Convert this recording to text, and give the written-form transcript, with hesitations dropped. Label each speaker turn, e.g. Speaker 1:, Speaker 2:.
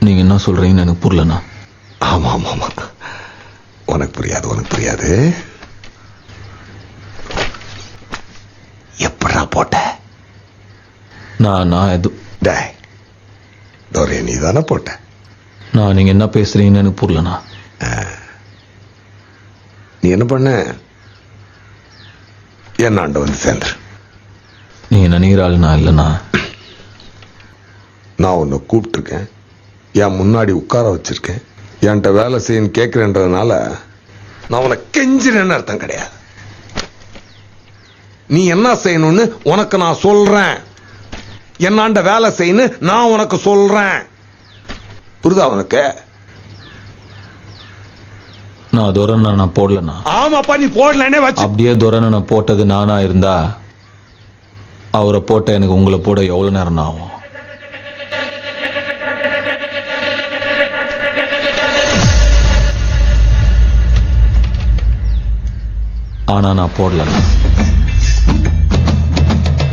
Speaker 1: நீங்க என்ன சொல்றீங்கன்னு எனக்கு புரியலண்ணா.
Speaker 2: ஆமா ஆமா ஆமா, உனக்கு புரியாது. எப்படா போட்ட?
Speaker 1: நான் எது
Speaker 2: டேய் தோரே, நீ தானே போட்ட?
Speaker 1: நான் நீங்க என்ன பேசுறீங்கன்னு எனக்கு புரியலண்ணா.
Speaker 2: நீ என்ன பண்ண? என்னாண்ட வந்து சேர்ந்துரு.
Speaker 1: நீங்க நினைக்கிற ஆள் நான் இல்லைண்ணா.
Speaker 2: நான் உன்னை கூப்பிட்டுருக்கேன், என் முன்னாடி உட்கார வச்சிருக்கேன், என்கிட்ட வேலை செய்யன்னு கேட்கிறேன்றதுனால நான் உனக்கு கெஞ்சினேன்னு அர்த்தம் கிடையாது. நீ என்ன செய்யணும்னு உனக்கு நான் சொல்றேன். என்னாண்ட வேலை செய்யணும் நான் உனக்கு சொல்றேன். புரியுதா உனக்கு?
Speaker 1: நான் துரனை நான் போடலண்ணா.
Speaker 2: ஆமாப்பா, நீ போடலனே வச்சு.
Speaker 1: அப்படியே துரனை நான் போட்டது நானா இருந்தா அவரை போட்ட எனக்கு உங்களை போட எவ்வளவு நேரம் ஆகும்? ஆனா நான் போடலண்ணா.